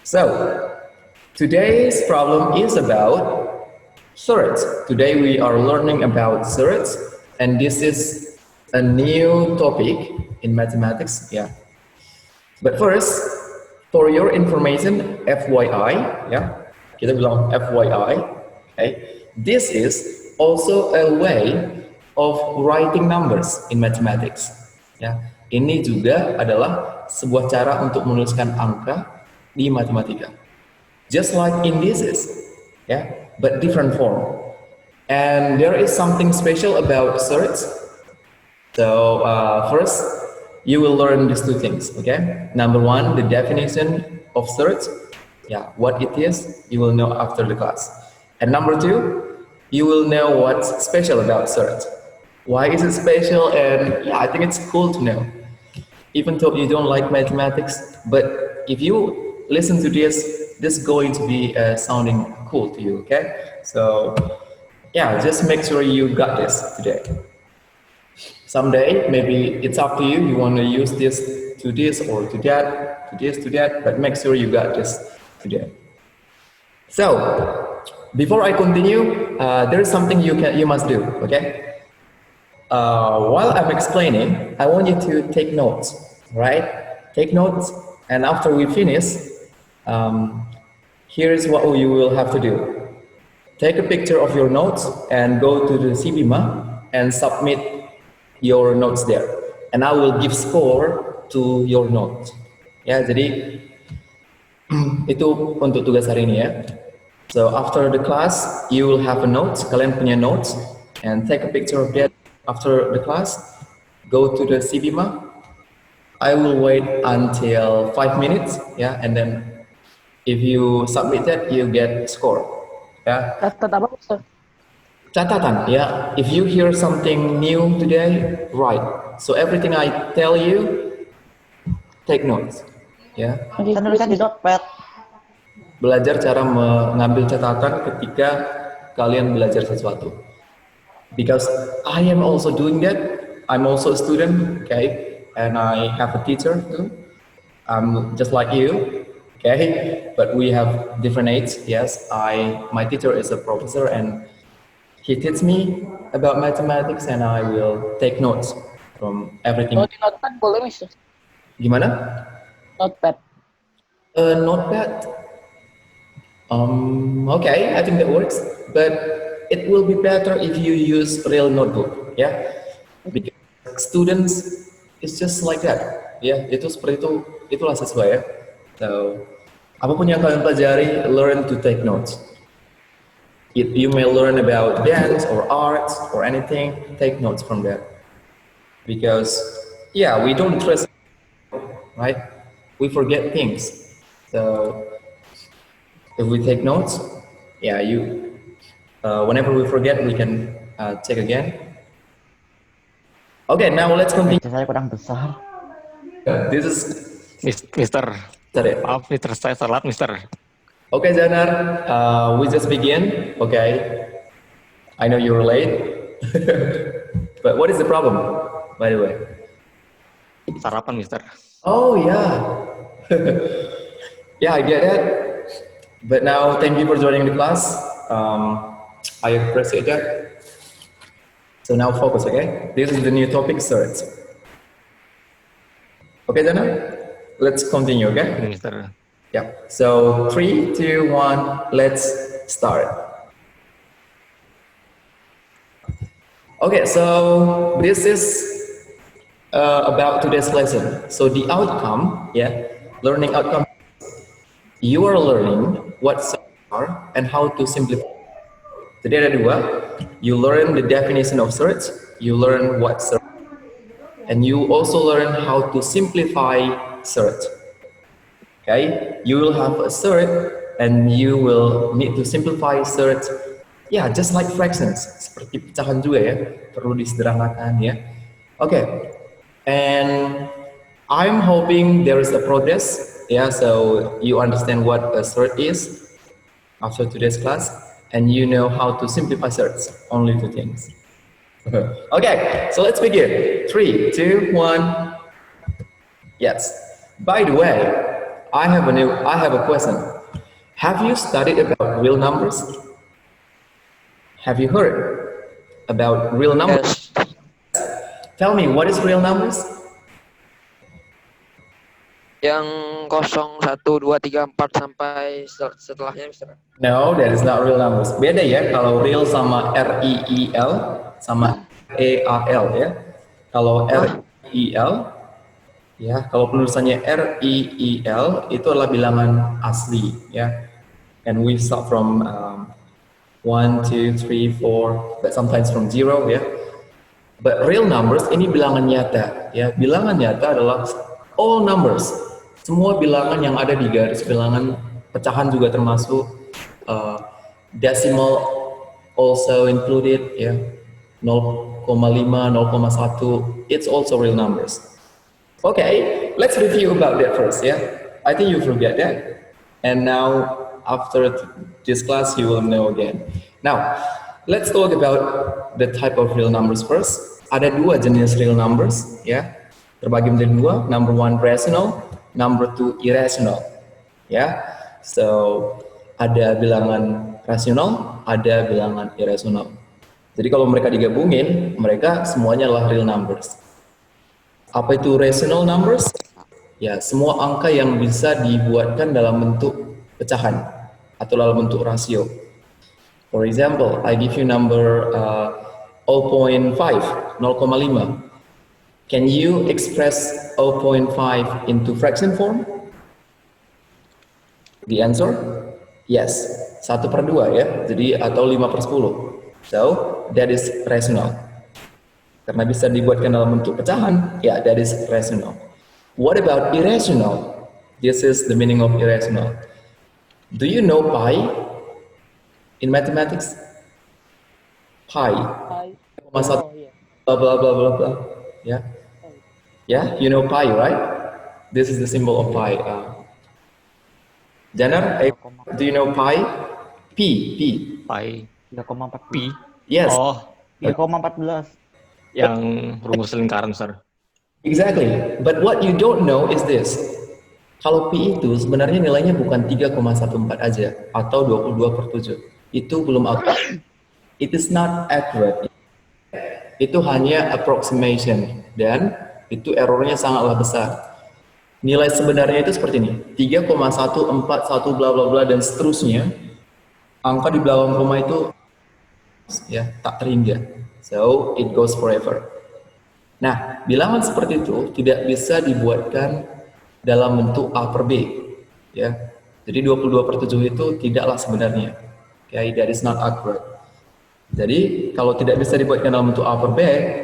So, today's problem is about surrogates. Today we are learning about surrogates, and this is a new topic in mathematics. Yeah. But first, for your information, FYI, yeah, kita bilang FYI, okay. This is also a way of writing numbers in mathematics. Ya, ini juga adalah sebuah cara untuk menuliskan angka di matematika. Just like indices, yeah, but different form. And there is something special about surrogates. So first, you will learn these two things, okay? Number one, the definition of surrogates. Yeah, what it is, you will know after the class. And number two, you will know what's special about surrogates. Why is it special? And yeah, I think it's cool to know. Even though you don't like mathematics, but if you listen to this is going to be sounding cool to you, okay? So yeah, just make sure you got this today. Someday, maybe it's up to you. You want to use this to this or to that, to this to that, but make sure you got this today. So, before I continue, there is something you must do. Okay. While I'm explaining, I want you to take notes. Right? Take notes, and after we finish, here's what you will have to do. Take a picture of your notes and go to the CBIMA and submit your notes there, and I will give score to your notes. Ya, jadi itu untuk tugas hari ini ya. So after the class, you will have a note. Kalian punya notes, and take a picture of that. After the class, go to the CBIMA. I will wait until 5 minutes, yeah, and then if you submit that, you get score. Ya. Catatan apa, Mister? Catatan, yeah. If you hear something new today, write. So everything I tell you, take notes. Yeah. Saya nuliskan di notepad. Belajar cara mengambil catatan ketika kalian belajar sesuatu. Because I am also doing that. I'm also a student, okay, and I have a teacher too. I'm just like you, okay, but we have different age. Yes, my teacher is a professor and he teaches me about mathematics, and I will take notes from everything. Kalau di notepad boleh, Mister? Gimana? Notepad. Notepad. Okay, I think that works, but it will be better if you use real notebook, yeah. Because students, it's just like that, ya. Itu seperti itu, itulah sesuai ya. So, apapun yang kalian pelajari, learn to take notes. If you may learn about dance or arts or anything, take notes from that. Because, yeah, we don't trust, right? We forget things. So, if we take notes, yeah, whenever we forget, we can check again. Okay, now let's continue. Saya kurang besar. This is Mister. Sorry. Maaf, Mister, saya telat, Mister. Okay, Zanar, we just begin. Okay, I know you're late, but what is the problem, by the way? Sarapan, Mister. Oh yeah, yeah, I get that. But now, thank you for joining the class. I appreciate that. So now focus, okay? This is the new topic, surrogates. Okay, Zanar, let's continue, okay? Mister. Yeah, so 3, 2, 1, let's start. Okay, so this is about today's lesson. So the outcome, yeah, learning outcome, you are learning what surrogates are and how to simplify. Jadi ada dua, you learn the definition of surrogates, you learn what surrogates, and you also learn how to simplify surrogates. Okay, you will have a surrogate and you will need to simplify surrogates. Yeah, just like fractions, seperti pecahan juga ya, perlu disederhanakan ya. Okay, and I'm hoping there is a progress. Yeah, so you understand what a surrogate is after today's class, and you know how to simplify surrogates. Only two things. Okay, so let's begin. 3, 2, 1. Yes. By the way, I have a question. Have you studied about real numbers? Have you heard about real numbers? Yes. Tell me, what is real numbers? Yang 0, 1, 2, 3, 4 sampai setelahnya, Mister. No, that is not real numbers. Beda ya, kalau real sama REEL sama EAL ya. Kalau REEL ya, kalau penulisannya REEL itu adalah bilangan asli ya. And we start from 1, 2, 3, 4, but sometimes from 0 ya. But real numbers ini bilangan nyata ya. Bilangan nyata adalah all numbers. Semua bilangan yang ada di garis bilangan pecahan juga termasuk, decimal also included ya. 0,5, 0,1, it's also real numbers. Okay, let's review about that first ya. I think you forget that. And now after this class you will know again. Now, let's talk about the type of real numbers first. Ada dua jenis real numbers ya. Terbagi menjadi dua. Number one rational, number two irrational. Ya. So, ada bilangan rasional, ada bilangan irrational. Jadi kalau mereka digabungin, mereka semuanya adalah real numbers. Apa itu rational numbers? Ya, semua angka yang bisa dibuatkan dalam bentuk pecahan atau dalam bentuk rasio. For example, I give you number 0.5, 0,5. Can you express 0.5 into fraction form? The answer? Yes, 1/2 ya, jadi atau 5/10. So, that is rational. Karena bisa dibuatkan dalam bentuk pecahan, ya, that is rational. What about irrational? This is the meaning of irrational. Do you know pi in mathematics? Pi. Oh, iya. Blah blah blah blah blah. Yeah. Yeah, you know pi, right? This is the symbol of pi. Janar, do you know pi? P. Pi, 3,14. pi. Yes, Oh, 3,14. yang rumus lingkaran, Mister. exactly. But what you don't know is this. Kalau pi itu sebenarnya nilainya bukan 3,14 aja atau 22/7. Itu belum akurat. It is not accurate. Itu hanya approximation dan itu errornya sangatlah besar. Nilai sebenarnya itu seperti ini, 3,141 bla bla bla dan seterusnya. Angka di belakang koma itu ya tak terhingga. So it goes forever. Nah, bilangan seperti itu tidak bisa dibuatkan dalam bentuk A per B ya. Jadi 22/7 itu tidaklah sebenarnya. Okay, that is not accurate. Jadi kalau tidak bisa dibuatkan dalam bentuk A per B,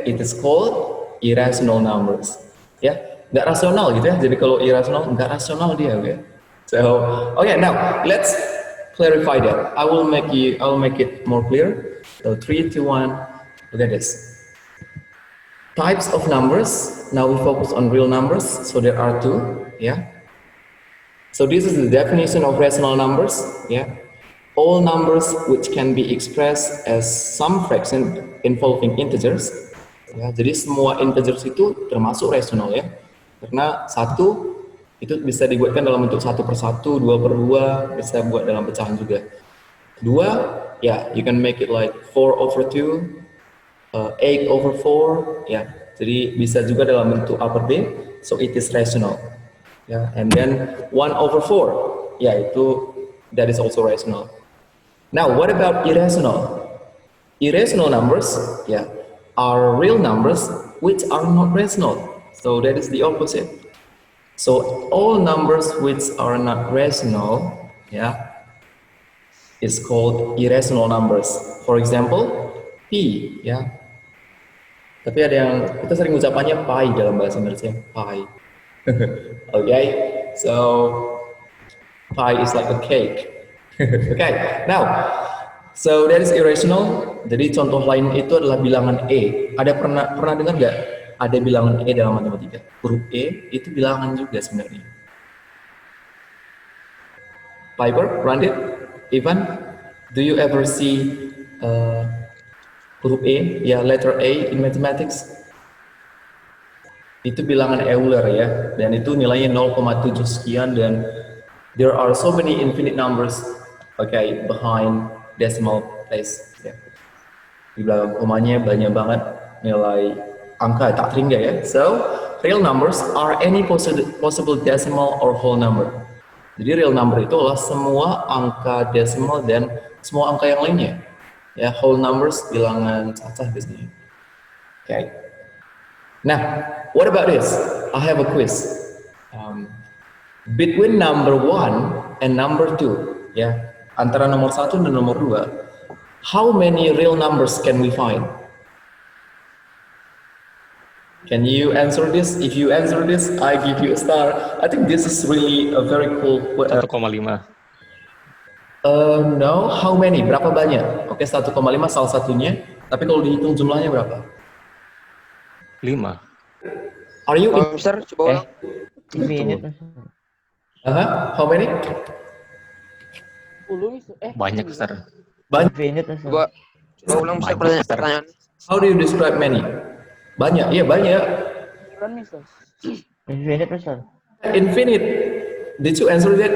it is called irrational numbers. Ya, nggak rasional gitu ya. Jadi kalau irrational nggak rasional dia, okay? So, okay, now let's clarify that. I will make it more clear. So 3, 2, 1. Look at this. Types of numbers. Now we focus on real numbers. So there are two. Yeah. So this is the definition of rational numbers. Yeah. All numbers which can be expressed as some fraction involving integers. Ya, jadi semua integers itu termasuk rasional ya. Karena satu itu bisa dibuatkan dalam bentuk 1/1, 2/2, bisa buat dalam pecahan juga. Dua, ya, you can make it like 4/2, 8/4, ya. Jadi bisa juga dalam bentuk A per B, so it is rational. Ya, and then 1/4, ya itu that is also rational. Now, what about irrational? Irrational numbers, yeah, are real numbers which are not rational. So that is the opposite. So all numbers which are not rational, yeah, is called irrational numbers. For example, pi, ya. Tapi ada yang kita sering ucapannya pi dalam bahasa Indonesia, pi. Okay, so pi is like a cake. Okay, now, so that is irrational. Jadi contoh lain itu adalah bilangan E. Ada pernah dengar nggak? Ada bilangan E dalam matematika. Huruf E itu bilangan juga sebenarnya. Piper, Randit, Ivan, do you ever see huruf E, ya letter A in mathematics? Itu bilangan Euler ya, dan itu nilainya 0,7 sekian, dan there are so many infinite numbers, okay, behind decimal place. Ya. Di belakang komanya banyak banget nilai angka tak terhingga ya. So, real numbers are any possible decimal or whole number. Jadi real number itu adalah semua angka decimal dan semua angka yang lainnya. Ya, whole numbers bilangan cacah biasanya. Okay. Nah, what about this? I have a quiz. Between number 1 and number 2, ya, antara nomor 1 dan nomor 2, how many real numbers can we find? Can you answer this? If you answer this, I give you a star. I think this is really a very cool. 1,5. No, how many? Berapa banyak? Oke, 1,5 salah satunya. Tapi kalau dihitung jumlahnya berapa? 5. Are you? Mister, coba ulang. Infinite. How many? 10 Mister. Banyak, Mister. Banyak. Infinite Mister. Coba ulang Mister Banyak, Mister. pertanyaan. How do you describe many? Banyak, iya banyak. Infinite Mister. Infinite. Did you answer that,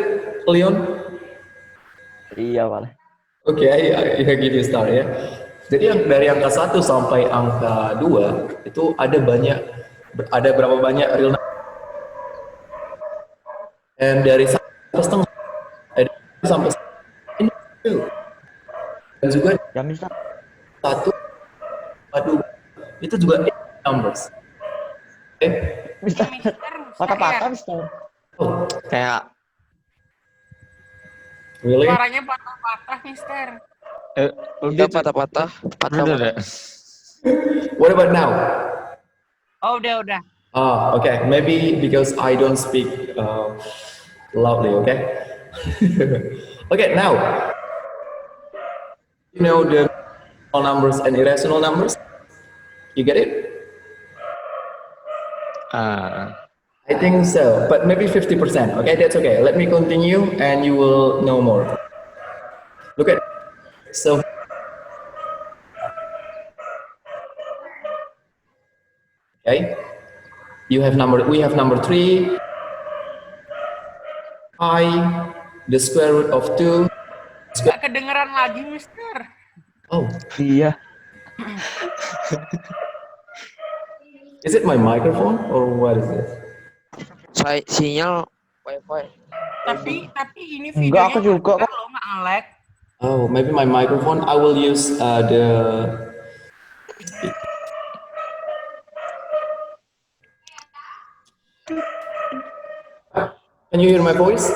Leon? Iya Pak. Oke, I give you a star ya. Jadi yang dari angka 1 sampai angka 2 itu ada berapa banyak real number? Dan dari 1,5 sampai ini dan juga Ya Mister. 1, 2 itu juga numbers. Oke. Mister. Patah-patah Mister. Oh, Kayak really? Suaranya patah-patah, Mister. Udah patah-patah. udah. What about now? Oh, udah. Okay. Maybe because I don't speak loudly, okay? Okay, now. You know the rational numbers and irrational numbers? You get it? I think so, but maybe 50%. Okay, that's okay. Let me continue and you will know more. Look at so okay. We have number 3, pi, the square root of 2. Gak kedengeran lagi, Mister. Oh, Iya. is it my microphone or what is it? Sinyal wifi. Tapi ini Enggak, videonya aku juga lancar kok. loh, nggak nge-lag. Oh, maybe my microphone. I will use the. Can you hear my voice?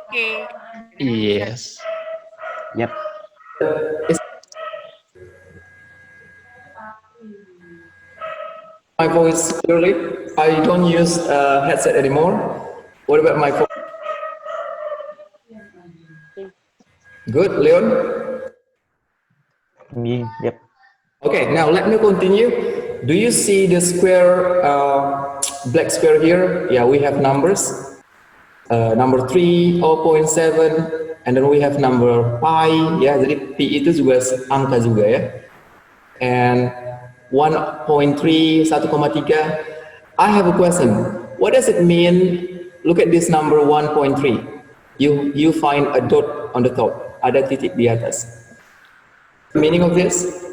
Oke. Yes. Yap. Is my voice clearly? I don't use headset anymore. What about my phone? Good, Leon. Yap. Okay, now let me continue. Do you see the square, black square here? Yeah, we have numbers. Number 3, 0.7, and then we have number pi. Ya, jadi pi itu juga angka juga ya. And 1.3, 1,3. I have a question. What does it mean? Look at this number 1.3. You find a dot on the top. Ada titik di atas. The meaning of this?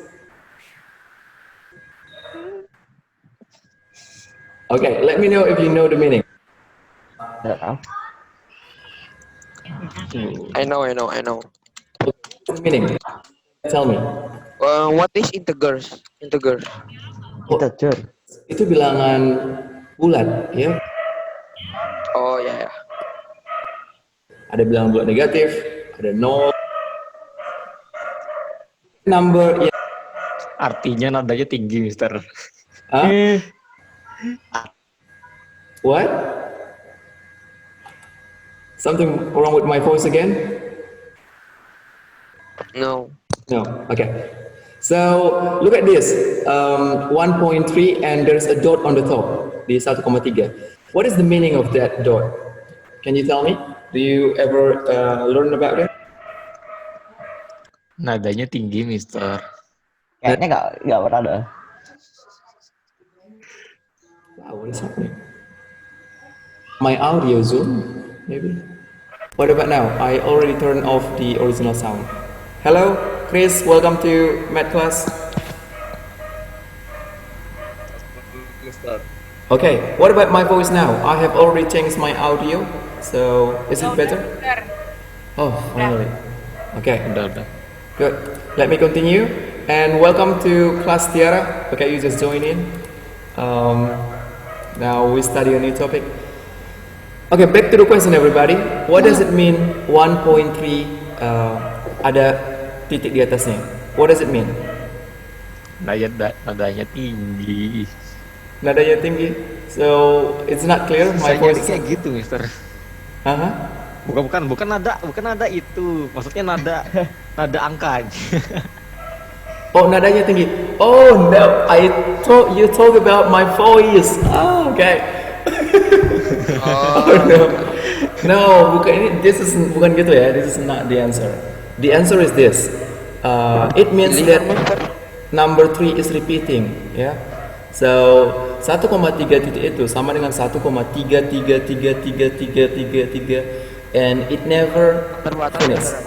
Okay, let me know if you know the meaning. Enggak tahu. I know. What's the meaning? Tell me. What is integers? Integer. Integer. Itu bilangan bulat, ya. Oh ya. Ada bilangan bulat negatif, ada nol. Number, ya. Artinya nadanya tinggi, Mister. Huh? What? Something wrong with my voice again? No. No. Okay. So look at this. 1.3 and there's a dot on the top. Di 1,3. What is the meaning of that dot? Can you tell me? Do you ever learn about it? Nadanya tinggi, Mister. Kayaknya enggak pernah ada. Wow, what is happening? My audio zoom, maybe? What about now? I already turned off the original sound. Hello, Chris, welcome to math class. Okay, what about my voice now? I have already changed my audio, so is it better? Mister. Oh, finally. Okay, Udah. good. Let me continue. And welcome to class Tiara. Okay, you just join in. Now we study a new topic. Okay, back to the question, everybody. What does it mean 1.3 ada titik di atasnya? What does it mean? Nadanya tinggi. Nadanya tinggi. So it's not clear. My Saya voice. jadi kayak gitu, Mister. Uh-huh. Bukan nada itu. Maksudnya nada angka. Oh, nadanya tinggi. Oh no, I thought you talk about my voice. Oh, okay. Oh no, no, bukan ini. Bukan gitu ya. This is not the answer. The answer is this. It means that number 3 is repeating. Yeah. So 1,3 titik itu sama dengan 1,3333333 and it never finish.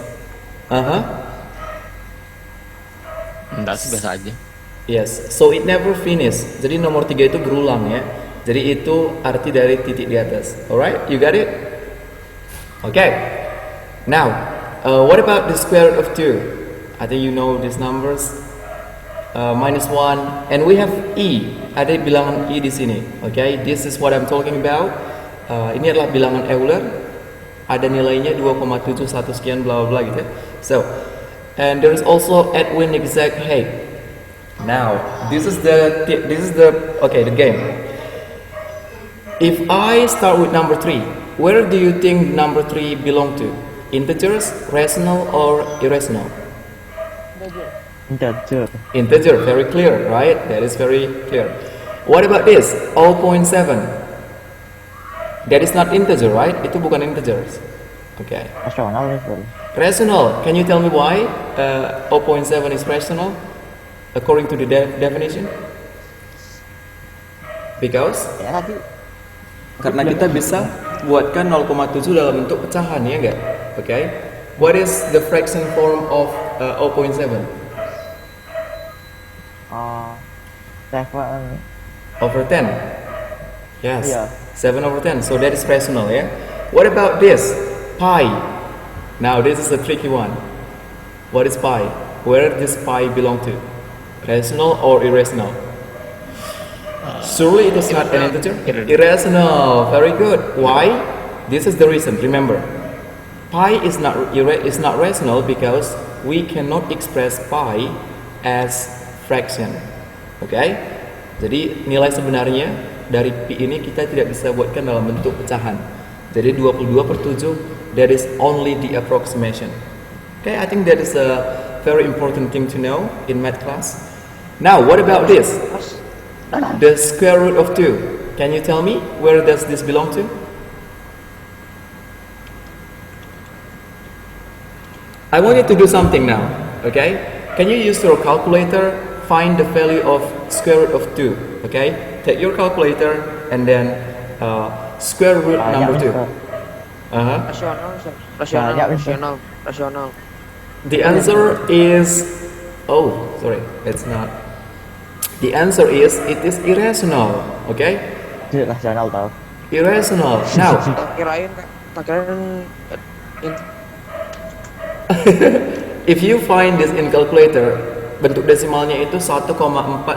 Enggak sih, biasa aja. Yes, so it never finish. Jadi nomor 3 itu berulang ya. Jadi itu arti dari titik di atas. Alright, you got it? Okay. Now, what about the square root of 2? I think you know these numbers. Minus 1, and we have e. Ada bilangan e di sini. Okay, this is what I'm talking about. Ini adalah bilangan Euler. Ada nilainya 2,71 sekian bla bla gitu. So, and there is also Edwin exact height. Now, this is the game. If I start with number 3, where do you think number 3 belong to? Integers, rational, or irrational? Integer. Integer, very clear, right? That is very clear. What about this? 0.7. That is not integer, right? Itu bukan integers. Okay. Rasional, Mister. Rational. Can you tell me why 0.7 is rational according to the definition? Because Ya tadi. karena kita bisa buatkan 0,7 dalam bentuk pecahan, ya enggak? Okay. What is the fraction form of 0.7? 7. Over 10. Yes. Yeah. 7 over 10. So that is rational, yeah? What about this? Pi. Now this is a tricky one. What is pi? Where does pi belong to? Rational or irrational? Surely it is not an integer. Irrational. Very good. Why? This is the reason. Remember, pi is not rational because we cannot express pi as fraction. Okay? Jadi nilai sebenarnya dari pi ini kita tidak bisa buatkan dalam bentuk pecahan. Jadi 22/7 that is only the approximation. Okay, I think that is a very important thing to know in math class. Now, what about this? The square root of 2. Can you tell me where does this belong to? I want you to do something now, okay? Can you use your calculator, find the value of square root of 2, okay? Take your calculator and then square root number 2. Rasional. The answer is, oh, sorry, it's not. The answer is, it is irrational, okay? Tidak rasional tau. Irrational. Now, Tak kirain if you find this in calculator, bentuk desimalnya itu 1,4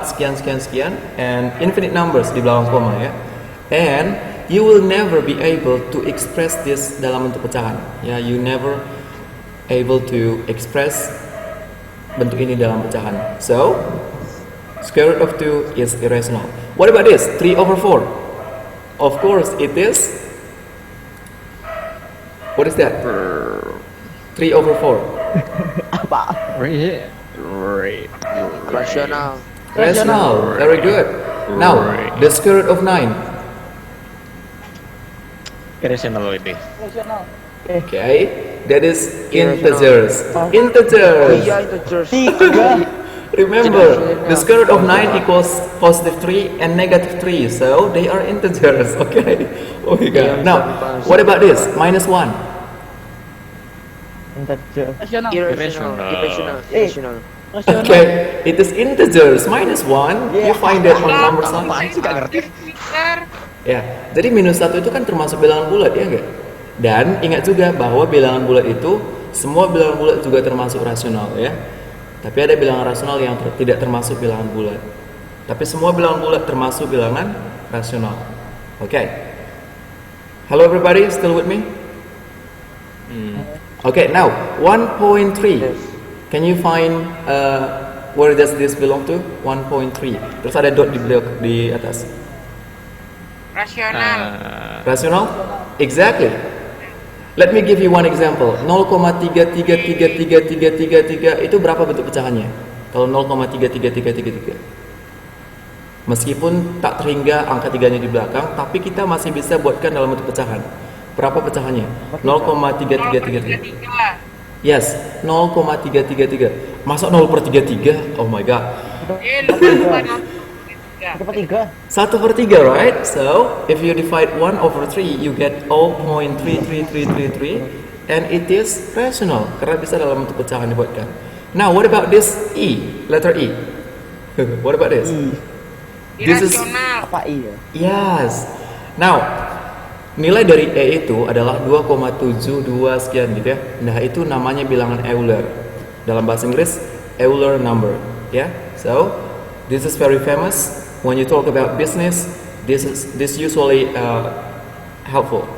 sekian sekian sekian and infinite numbers di belakang koma ya. And you will never be able to express this dalam bentuk pecahan. Ya, you never able to express bentuk ini dalam pecahan. So, square root of 2 is irrational. What about this? 3 over 4. Of course, it is. What is that? 3 over 4. Apa? Rasional. Rational. Very good. Now, the square root of 9. Irrational ini. Okay, that is Irrational. integers. Oh Integers. iya, integers. 3. Remember, the square root of 9 equals positive 3 and negative 3, so they are integers, okay? Oh my god. Now, what about this? Minus 1. Integer. Rasional. Irrational. Irrational. Irrational. Okay, it is integers. Minus 1, you find that on number sign. Apaan sih, gak ngerti? Mister. Ya, jadi minus 1 itu kan termasuk bilangan bulat, ya enggak? Dan ingat juga bahwa bilangan bulat itu, semua bilangan bulat juga termasuk rasional, ya. Tapi ada bilangan rasional yang tidak termasuk bilangan bulat. Tapi semua bilangan bulat termasuk bilangan rasional. Okay. Hello everybody, still with me? Okay, now 1.3. Can you find where does this belong to? 1.3. Terus ada dot di atas. Rasional. Rasional? Exactly. Let me give you one example. 0,3333333 itu berapa bentuk pecahannya? Kalau 0,33333. Meskipun tak terhingga angka 3-nya di belakang, tapi kita masih bisa buatkan dalam bentuk pecahan. Berapa pecahannya? 0,333. 3. Yes, 0,333. Masa 0/33? Oh my god. Lupa 1/3. 1/3, right? So, if you divide 1/3, you get 0.33333 and it is rational karena bisa dalam bentuk pecahan dibuatkan. Now, what about this E? Letter E. What about this? This is Irasional. Apa I ya? yes. Now, nilai dari E itu adalah 2,72 sekian gitu ya. Nah, itu namanya bilangan Euler. Dalam bahasa Inggris, Euler number, ya. So, this is very famous. When you talk about business, this usually helpful.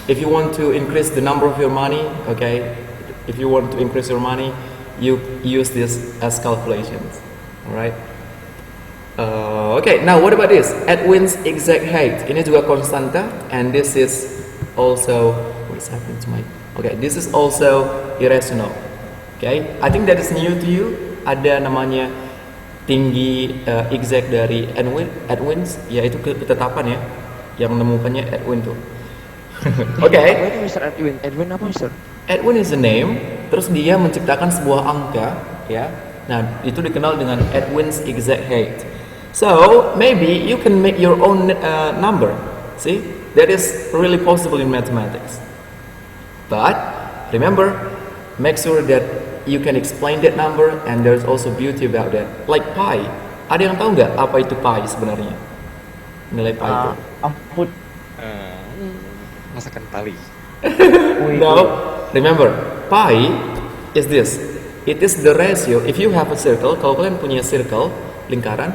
If you want to increase the number of your money, okay, if you want to increase your money, you use this as calculations, all right? Okay, now what about this? Edwin's exact height. Ini juga konstanta, and this is also what is happening to my? Okay, this is also irrational. Okay, I think that is new to you. Ada namanya tinggi exact dari Edwin's, yaitu ketetapan ya, yang menemukannya Edwin tuh. Oke. Apa itu Mr. Edwin? Edwin apa Mr.? Edwin is a name, terus dia menciptakan sebuah angka, ya. Nah, itu dikenal dengan Edwin's exact height. So maybe you can make your own number. See, that is really possible in mathematics. But remember, make sure that you can explain that number, and there's also beauty about that. Like pi. Ada yang tahu nggak apa itu pi sebenarnya? Nilai pi itu? Ampun. Masakan tali. No. Remember, pi is this. It is the ratio. If you have a circle, kalau kalian punya circle, lingkaran,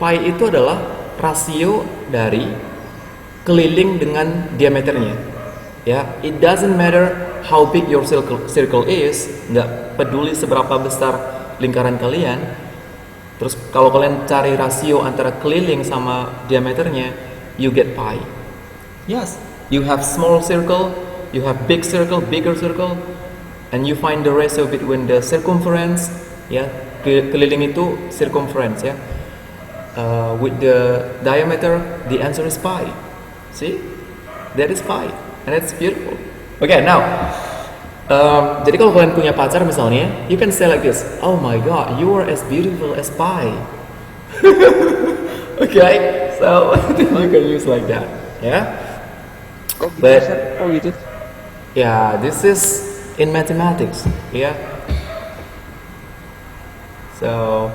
pi itu adalah rasio dari keliling dengan diameternya. Ya, it doesn't matter how big your circle is, nggak peduli seberapa besar lingkaran kalian. Terus kalau kalian cari rasio antara keliling sama diameternya, you get pi. Yes, you have small circle, you have big circle, bigger circle, and you find the ratio between the circumference, ya, keliling itu circumference ya, with the diameter, the answer is pi. See, that is pi. And it's beautiful. Okay, now, jadi kalau kalian punya pacar misalnya, you can say like this. Oh my God, you are as beautiful as pie. Okay, so you can use like that, yeah. Kok gitu But- Mr.? Oh gitu. Yeah, this is in mathematics, yeah. So,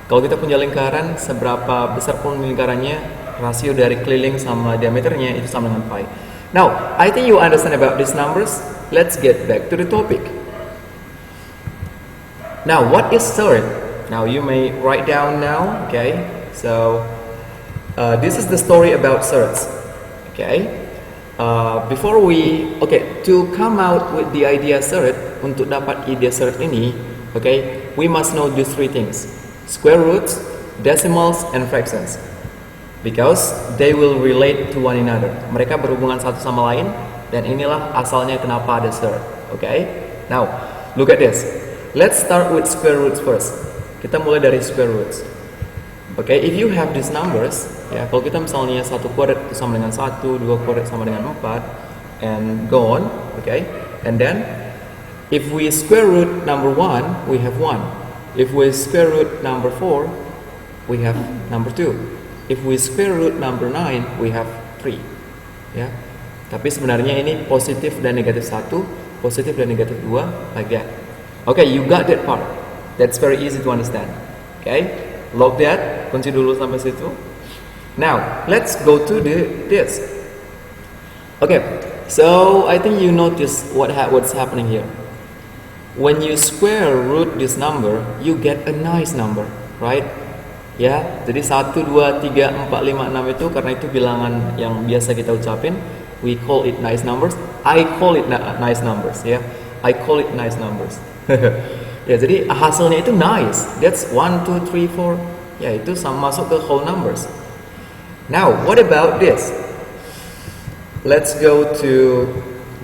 kalau kita punya lingkaran, seberapa besar pun lingkarannya, rasio dari keliling sama diameternya itu sama dengan pi. Now, I think you understand about these numbers. Let's get back to the topic. Now, what is third? Now, you may write down now, okay? So, this is the story about thirds, okay? To come out with the idea third, untuk dapat ide third ini, okay, we must know these three things: square roots, decimals, and fractions. Because they will relate to one another. Mereka berhubungan satu sama lain, dan inilah asalnya kenapa ada third. Okay? Now, look at this. Let's start with square roots first. Kita mulai dari square roots. Okay, if you have these numbers, ya, kalau kita misalnya 1 kuadrat itu sama dengan 1, 2 kuadrat sama dengan 4, and go on, okay? And then If we square root number 1, we have 1. If we square root number 4, we have number 2. If we square root number 9, we have 3. Ya. Tapi sebenarnya ini positif dan negatif 1, positif dan negatif 2, like that. Okay, you got that part. That's very easy to understand. Okay, log that, kunci dulu sampai situ. Now, let's go to this. Okay, so I think you notice what's happening here. When you square root this number, you get a nice number, right? Ya, jadi 1, 2, 3, 4, 5, 6 itu karena itu bilangan yang biasa kita ucapin. We call it nice numbers. I call it nice numbers, ya. I call it nice numbers. Ya, jadi hasilnya itu nice. That's 1, 2, 3, 4. Ya, itu sama masuk ke whole numbers. Now, what about this? Let's go to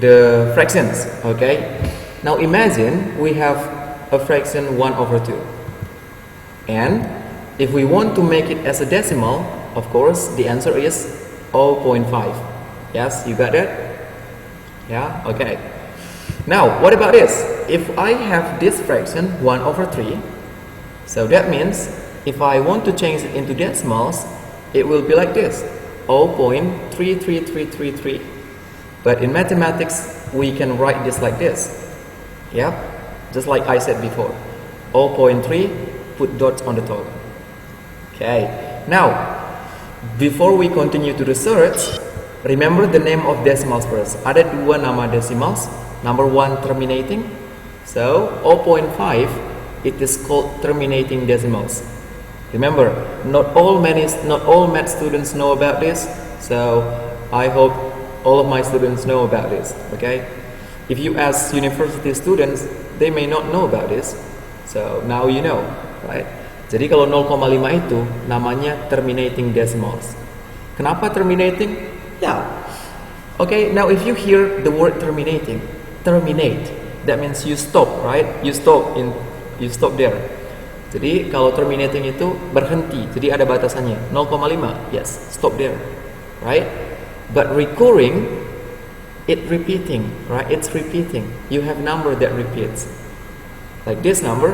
the fractions, okay? Now imagine we have a fraction 1 over 2. And if we want to make it as a decimal, of course, the answer is 0.5. Yes, you got that? Yeah, okay. Now, what about this? If I have this fraction 1 over 3, so that means if I want to change it into decimals, it will be like this, 0.33333. But in mathematics, we can write this like this. Yeah, just like I said before, 0.3, put dots on the top. Okay, now, before we continue to the search, remember the name of decimals first. Ada dua nama decimals, number 1 terminating, so 0.5, it is called terminating decimals. Remember, not all math students know about this, so I hope all of my students know about this, okay? If you ask university students, they may not know about this. So now you know, right? Jadi kalau 0,5 itu namanya terminating decimals. Kenapa terminating? Yeah. Okay, now if you hear the word terminating, terminate, that means you stop, right? You stop there. Jadi kalau terminating itu berhenti, jadi ada batasannya 0,5. Yes, stop there. Right? But recurring, it repeating, right? It's repeating. You have number that repeats. Like this number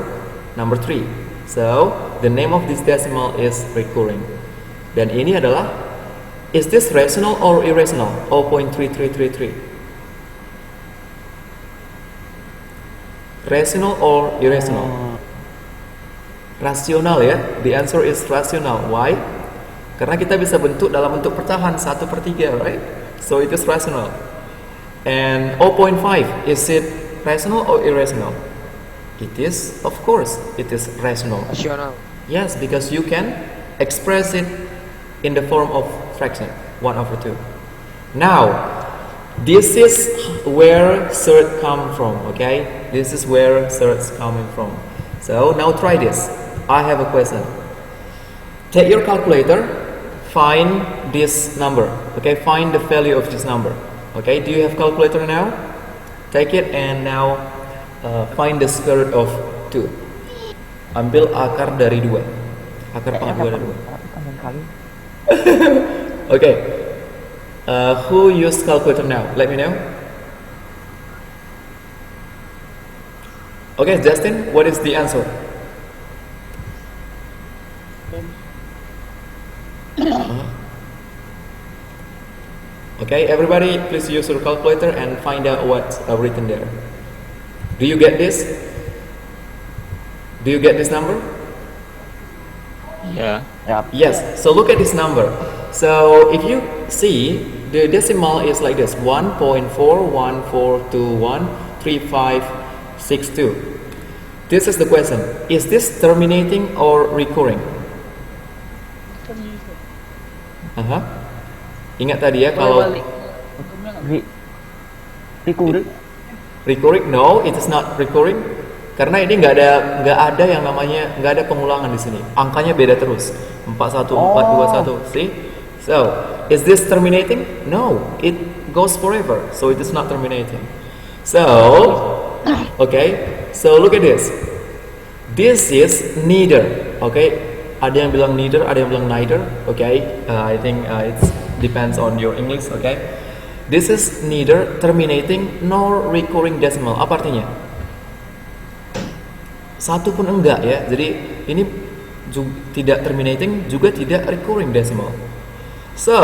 3. So, the name of this decimal is recurring. Dan ini adalah, is this rational or irrational? 0.3333. Rational or irrational? Rasional ya. The answer is rational. Why? Karena kita bisa bentuk dalam bentuk pecahan 1/3, right? So it is rational. And 0.5, is it rational or irrational? It is, of course, it is rational. Rasional. Yes, because you can express it in the form of fraction, 1 over 2. Now, this is where surd come from, okay? This is where surd's coming from. So, now try this. I have a question. Take your calculator, find this number, okay? Find the value of this number. Okay, do you have calculator now? Take it and now find the square root of 2. Ambil akar dari 2. Akar pangkat 2 dari 2. Okay. Who use calculator now? Let me know. Okay, Justin, what is the answer? Okay, everybody, please use your calculator and find out what's written there. Do you get this? Do you get this number? Ya. Yap. Yes. So look at this number. So if you see, the decimal is like this: 1.414213562. This is the question: is this terminating or recurring? Ingat tadi ya kalau Recurring. recurring, no, it is not recurring. Karena ini nggak ada yang namanya, nggak ada pengulangan di sini. Angkanya beda terus. 41421. See? So, is this terminating? No, it goes forever. So it is not terminating. So, okay. So look at this. This is neither. Okay. Ada yang bilang neither, ada yang bilang neither. Okay. I think it's depends on your English. Okay. This is neither terminating nor recurring decimal. Apa artinya? satu pun enggak ya. Jadi ini tidak terminating juga tidak recurring decimal. So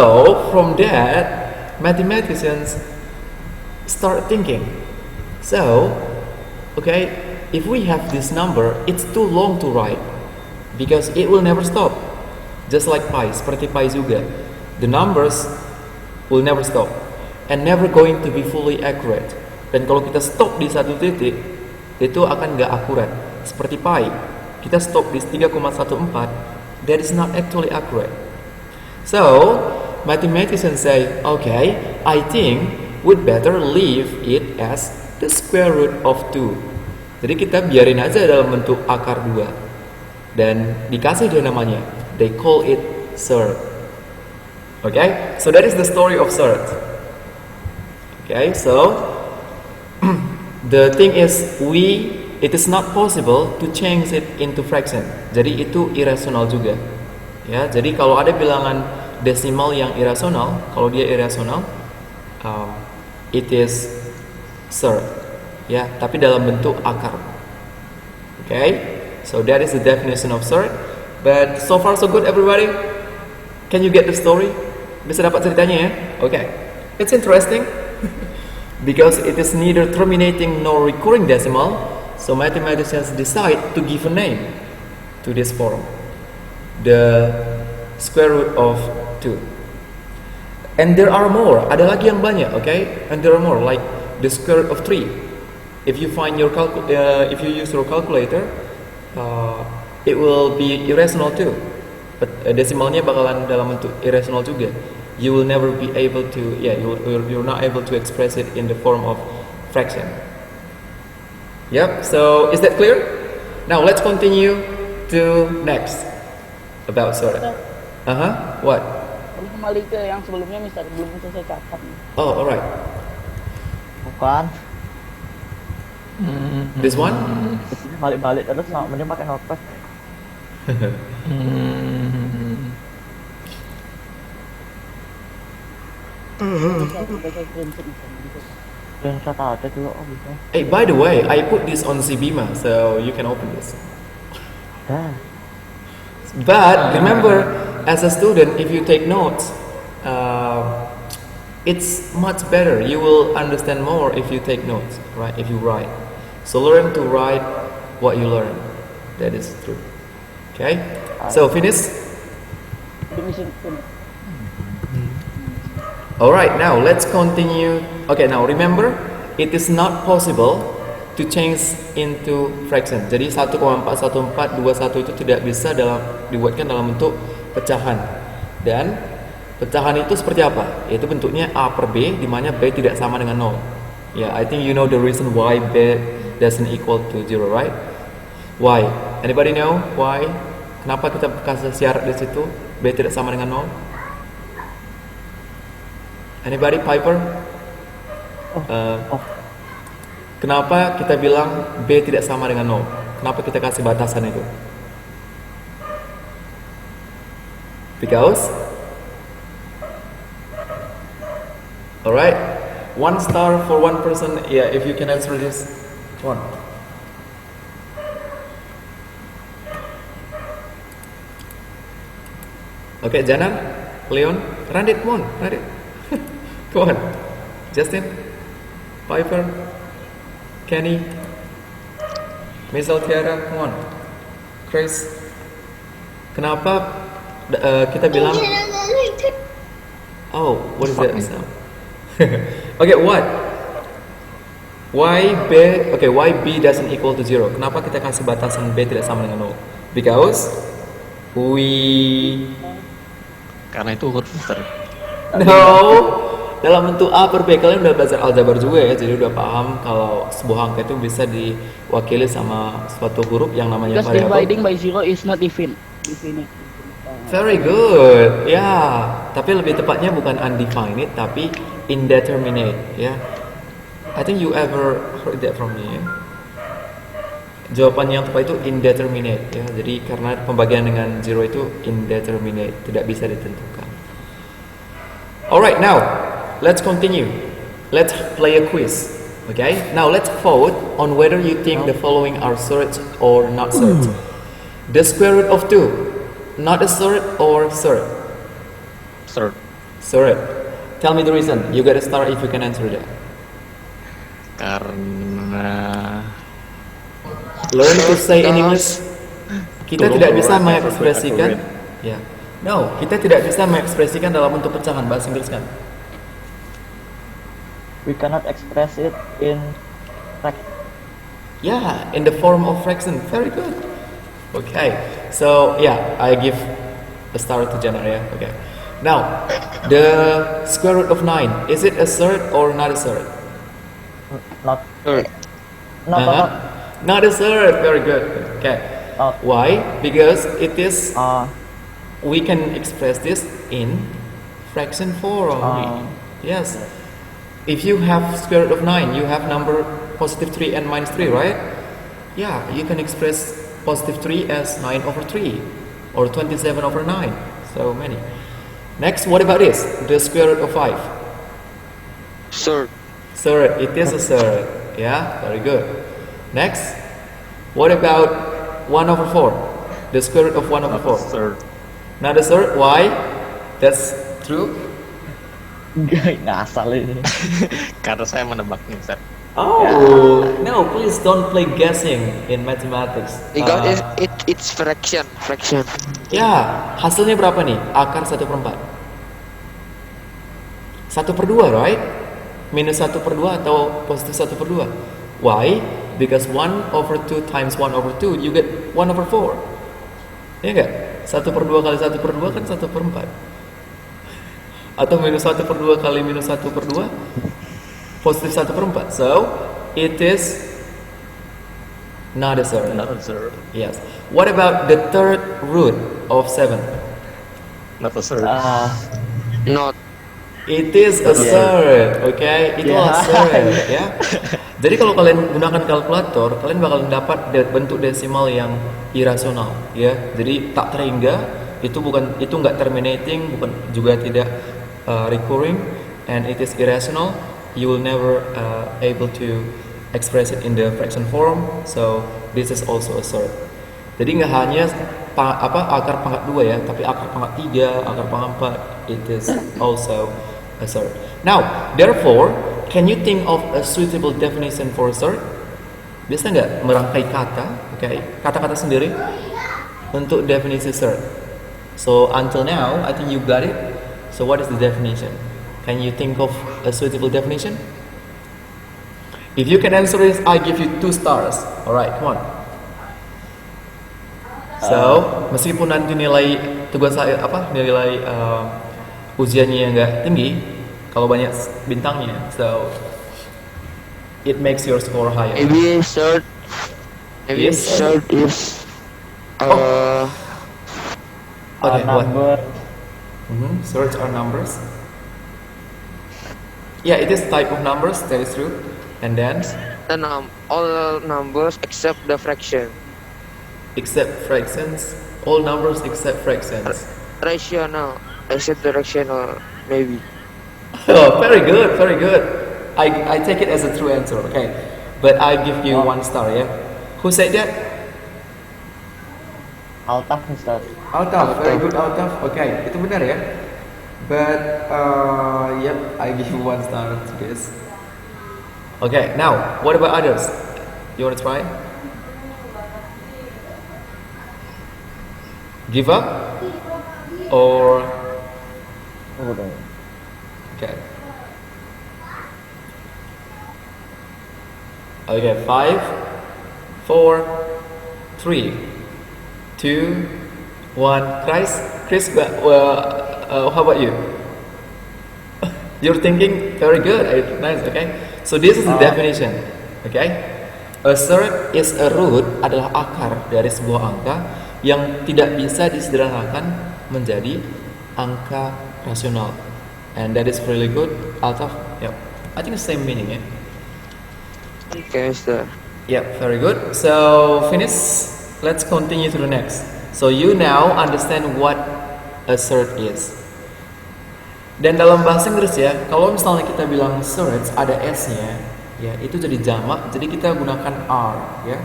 from that, mathematicians start thinking. So, okay, if we have this number, it's too long to write because it will never stop. Just like pi, seperti pi juga. The numbers will never stop and never going to be fully accurate. Dan kalau kita stop di satu titik, itu akan nggak akurat. Seperti pi, kita stop di 3,14, that is not actually accurate. So, mathematicians say, okay, I think we'd better leave it as the square root of 2. Jadi kita biarin aja dalam bentuk akar 2. Dan dikasih dia namanya. They call it surd. Okay? So that is the story of surd. Okay, so the thing is it is not possible to change it into fraction. Jadi itu irasional juga. Ya, jadi kalau ada bilangan desimal yang irasional, kalau dia irasional, it is surd. Ya, tapi dalam bentuk akar. Okay, so that is the definition of surd. But so far so good, everybody. Can you get the story? Bisa dapat ceritanya ya? Okay, it's interesting because it is neither terminating nor recurring decimal. So mathematicians decide to give a name to this form, the square root of 2. And there are more. Ada lagi yang banyak, okay? And there are more, like the square root of 3. If you find your if you use your calculator, it will be irrational too. But decimalnya bakalan dalam bentuk irrational juga. You will never be able to, you're not able to express it in the form of fraction. Yep. So is that clear? Now let's continue to next about surd. What? Kembali ke yang sebelumnya, Mister, belum selesai catat. Oh, alright. Bukan. This one? Balik-balik terus, mending pakai notepad. Hey, by the way, I put this on Zibima, so you can open this. But remember, as a student, if you take notes, it's much better. You will understand more if you take notes, right? If you write. So learn to write what you learn. That is true. Okay? So finish? Alright, now let's continue. Okay, now remember, it is not possible to change into fraction. Jadi 1,41421 itu tidak bisa dibuatkan dalam bentuk pecahan. Dan pecahan itu seperti apa? Yaitu bentuknya A per B, di mana B tidak sama dengan 0. Yeah, I think you know the reason why B doesn't equal to 0, right? Why? Anybody know why? Kenapa kita kasih syarat di situ B tidak sama dengan 0? Anybody? Piper? Kenapa kita bilang B tidak sama dengan 0? Kenapa kita kasih batasan itu? Because? Alright, 1 star for one person. Yeah, if you can answer this one. Okay, Janan, Leon, run it, come on, run it. Come on, Justin, Piper, Kenny, Misal, Tiara, come on, Chris. Kenapa kita bilang? Oh, what is that sound? Okay, what? Why B doesn't equal to 0? Kenapa kita kasih batasan B tidak sama dengan 0? Because karena itu huruf Mister. No, dalam bentuk A per B. Kalian udah belajar aljabar juga ya, jadi udah paham kalau sebuah angka itu bisa diwakili sama suatu huruf yang namanya Because variabel. dividing by 0 is not definite. Very good, ya. Tapi lebih tepatnya bukan undefined, tapi indeterminate, ya. I think you ever heard that from me, ya. Jawaban yang tepat itu indeterminate, ya. Jadi karena pembagian dengan 0 itu indeterminate, tidak bisa ditentukan. Alright, now let's continue. Let's play a quiz. Okay, now let's vote on whether you think the following are surds or not surds. The square root of 2, not a surd or surd? Third. Surd. Tell me the reason. You gotta start if you can answer that. Karena Learn to say in English. Kita Tolong tidak bisa keluarkan mengekspresikan. alfabet. Ya. No, kita tidak bisa mengekspresikan dalam bentuk pecahan bahasa Inggris kan. We cannot express it in fact. Yeah, in the form of fraction. Very good. Okay, so yeah, I give a star to Jenna. Yeah, okay. Now, the square root of 9, is it a surd or not a surd? Not Third. not Uh-huh. Not a surd. Very good. Okay. not Why? Because it is. uh We can express this in fraction form. Yes. If you have square root of 9, you have number positive 3 and minus 3, right? Yeah, you can express positive 3 as 9 over 3 or 27 over 9. So many. Next, what about this? The square root of 5. Third. Surd. It is a surd. Yeah, very good. Next, what about 1 over 4? The square root of 1 over 4. third. Not a surd. Why? That's true. ngasal ini. Karena saya menebaknya, Ustaz. Oh, no, please don't play guessing in mathematics. Because it's fraction. Ya, hasilnya berapa nih? Akar 1/4. 1/2, right? Minus 1/2 atau positif 1/2. Why? Because 1 over 2 times 1 over 2, you get 1 over 4. Ya enggak? 1/2 kali 1/2 kan 1/4. Atau minus 1/2 kali minus 1/2, positif 1/4. So, it is not a surd. Not a third. Yes. What about the third root of 7? Not a third. Not. It is a surd, okay? Itulah surd, ya. Jadi kalau kalian gunakan kalkulator, kalian bakal dapat bentuk desimal yang irasional, ya. Jadi tak terhingga, itu nggak terminating, bukan juga tidak recurring, and it is irrational. You will never able to express it in the fraction form. So this is also a surd. Jadi nggak hanya akar pangkat 2 ya, tapi akar pangkat 3, akar pangkat 4, it is also a surd. Now, therefore, can you think of a suitable definition for a surd? Bisa nggak merangkai kata, okay, kata-kata sendiri untuk definisi surd? So until now, I think you got it. So what is the definition? Can you think of a suitable definition? If you can answer this, I give you 2 stars. Alright, come on. So, meskipun nanti nilai tugas saya nilai ujiannya nggak tinggi, kalau banyak bintangnya, so it makes your score higher. Maybe third. Maybe Yes. third is Okay, what? Number Surds are numbers. Yeah, it is type of numbers. That is true. And then, all numbers except the fraction. except fractions, all numbers except fractions. Rational. Except the rational. Maybe. Oh, very good, very good. I take it as a true answer. Okay, but I give you 1 star. Yeah. Who said that? Altaf Ustaz. Altaf, very good Altaf. Okay, itu benar ya. But yep, I give you 1 star to this. Okay, now what about others? You want to try? Give up or Udah. okay? Okay, 5, 4, 3, 2, 1. Chris, how about you? You're thinking very good. Nice. Okay. So this is the definition. Okay. A surd is a root adalah akar dari sebuah angka yang tidak bisa disederhanakan menjadi angka rasional. And that is really good. Altaf. Yep. I think the same meaning. Yeah. Okay, sir. Yep, very good. So finish. Let's continue to the next. So you now understand what a surd is. Dan dalam bahasa Inggris ya, kalau misalnya kita bilang surds ada s-nya, ya itu jadi jamak, jadi kita gunakan are, ya.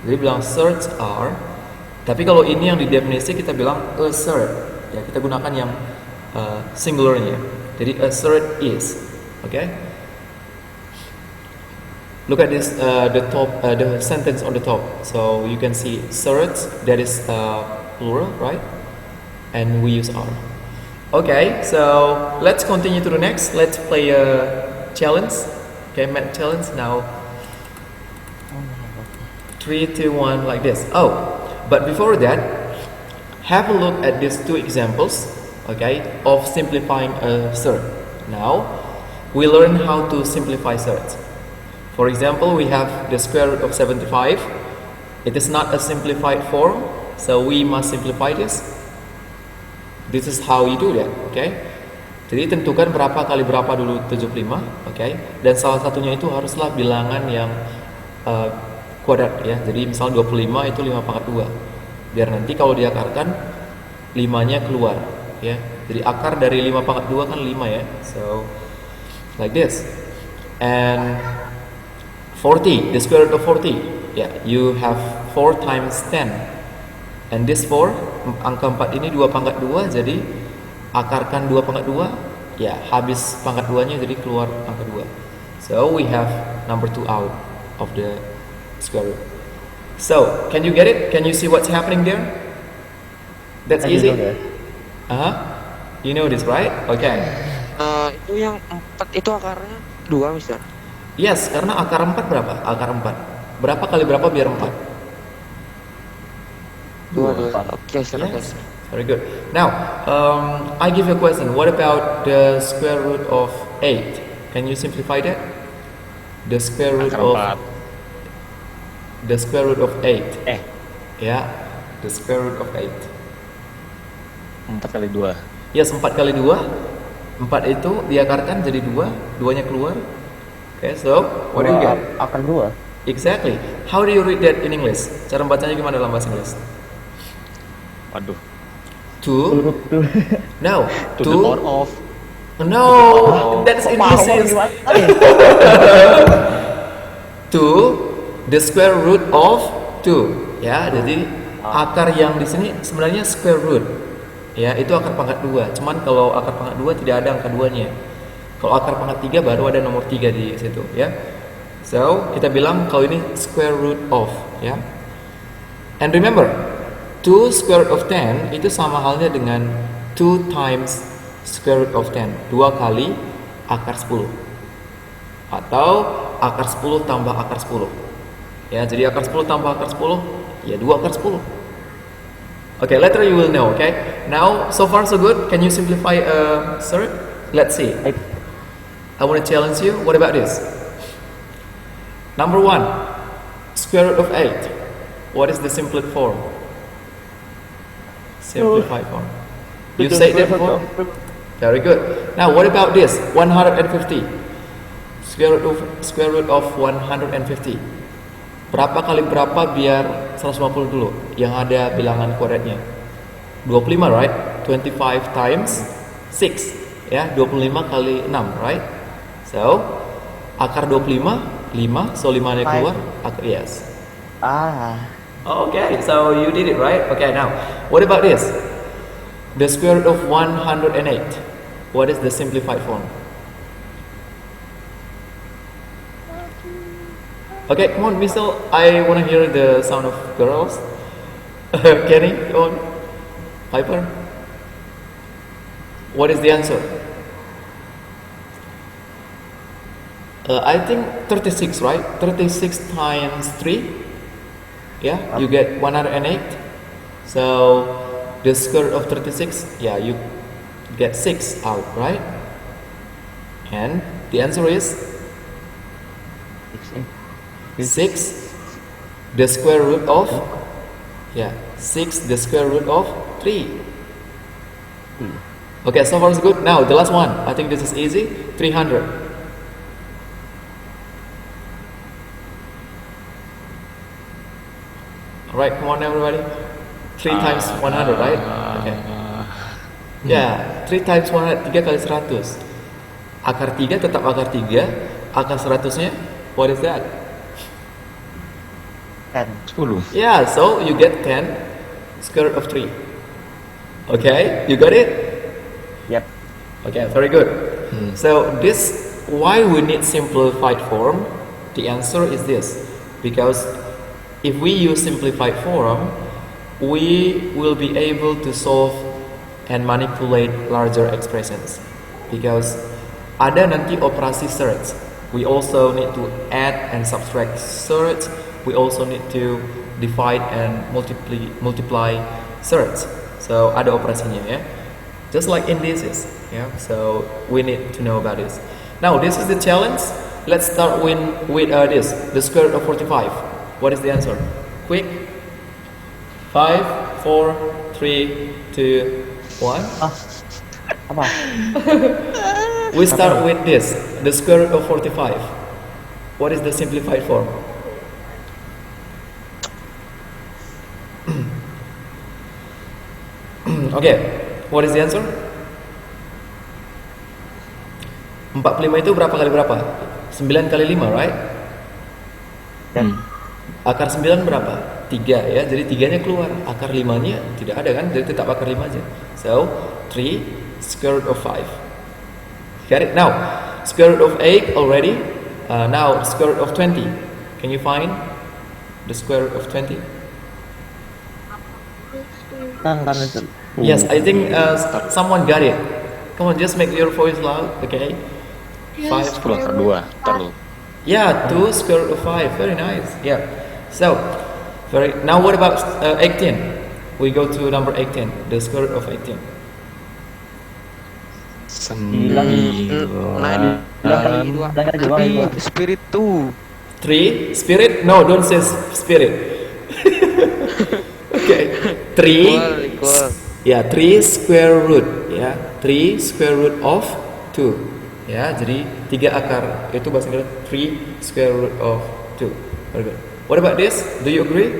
Jadi bilang search are. Tapi kalau ini yang di definisi kita bilang assert, ya kita gunakan yang singularnya. Jadi assert is, okay? Look at this, the sentence on the top. So you can see search, that is plural, right? And we use are. Okay, so let's continue to the next. Let's play a challenge. Okay, math challenge now. 3, 2, 1, like this. Oh, but before that, have a look at these two examples, okay, of simplifying a search. Now, we learn how to simplify search. For example, we have the square root of 75. It is not a simplified form, so we must simplify this. This is how you do that, okay? Jadi tentukan berapa kali berapa dulu 75, okay? Dan salah satunya itu haruslah bilangan yang kuadrat, ya. Jadi misal 25 itu 5 pangkat 2. Biar nanti kalau diakarkan 5-nya keluar, ya. Jadi akar dari 5 pangkat 2 kan 5, ya. So like this. And 40, the square root of 40. Yeah, you have 4 times 10. And this 4, angka 4 ini 2 pangkat 2, jadi akarkan 2 pangkat 2, ya habis pangkat 2-nya jadi keluar angka 2. So we have number 2 out of the square root. So, can you get it? Can you see what's happening there? That's easy? You know this, right? Okay. Itu yang 4 itu akarnya 2, Mister. Yes, karena akar 4 berapa? Akar 4. Berapa kali berapa biar 4? 2. Oke, Mister. Yes. Very good. Now, I give you a question. What about the square root of 8? Can you simplify that? The square root Akar of 4. the square root of 8. Yeah, the square root of 8. 4 kali 2. Yes, 4 kali 2. 4 itu diakarkan jadi 2, 2-nya keluar. Okay, so what do you get? Akar 2. Exactly. How do you read that in English? Cara bacanya gimana dalam bahasa Inggris? Waduh. 2. No. To the power of. No, that's English. 2, the square root of 2. Ya, jadi akar yang di sini sebenarnya square root. Ya, itu akar pangkat 2. Cuman kalau akar pangkat 2 tidak ada angka 2-nya. Kalau akar pangkat 3 baru ada nomor 3 di situ, ya. So, kita bilang kalau ini square root of, ya. And remember, 2 square root of 10 itu sama halnya dengan 2 times square root of 10. 2 kali akar 10. Atau akar 10 tambah akar 10. Ya, jadi akar 10 tambah akar 10, ya 2 akar 10. Okay, later you will know, okay? Now, so far so good. Can you simplify search? Let's see. I want to challenge you. What about this? Number 1, square root of 8. What is the simplified form? Simplified form. You said that before? Very good. Now, what about this? 150. Square root of 150. Berapa kali berapa biar 150 dulu yang ada bilangan kuadratnya? 25, right? 25 times 6. Ya, 25 kali 6, right? So, akar 25, 5, so 5-nya keluar, akar, yes. Okay, so you did it, right? Okay, now, what about this? The square root of 108. What is the simplified form? Okay, come on, Michelle. I want to hear the sound of girls. Kenny, come on. Piper. What is the answer? I think 36, right? 36 times 3. Yeah, you get 108. So, the square root of 36, yeah, you get 6 out, right? And the answer is 6, the square root of, 6, the square root of 3. Okay, so far so good. Now, the last one. I think this is easy. 300. Alright, come on everybody. 3 times 100, right? Okay. Yeah, 3 times 100, 3 kali 100. Akar 3 tetap akar 3. Akar 100-nya What is that? 10. 10. Yeah, so you get 10 square root of 3. Okay, you got it? Yep. Okay, very good. So this, why we need simplified form? The answer is this. Because if we use simplified form, we will be able to solve and manipulate larger expressions. Because ada nanti operasi search. We also need to add and subtract search. We also need to divide and multiply search. So ada operasinya ya. Just like in this is, yeah. So we need to know about this. Now this is the challenge. Let's start with this, the square root of 45. What is the answer? Quick. 5, 4, 3, 2, 1. Apa? We start with this, the square root of 45. What is the simplified form? Okay, what is the answer? 45 itu berapa kali berapa? 9 kali 5, right? Akar 9 berapa? 3 ya, jadi 3-nya keluar. Akar 5-nya tidak ada kan, jadi tetap akar 5 aja. So, 3 square root of 5. Got it? Now, square root of 8 already. Now, square root of 20. Can you find the square root of 20? Kan itu. Yes, I think someone got it. Come on, just make your voice loud, okay? 5. 10 akar 2. Ntar lu. Yeah, 2 square root of 5. Very nice. Yeah. So, now what about 18? We go to number 18, the square root of 18. 9. Tapi spirit tuh 3 spirit? No, don't say spirit. Okay. 3. equal. Ya, 3 square root ya. 3 square root of 2. Ya, jadi 3 akar itu bahasa Inggris 3 square root of 2. Very good. What about this? Do you agree?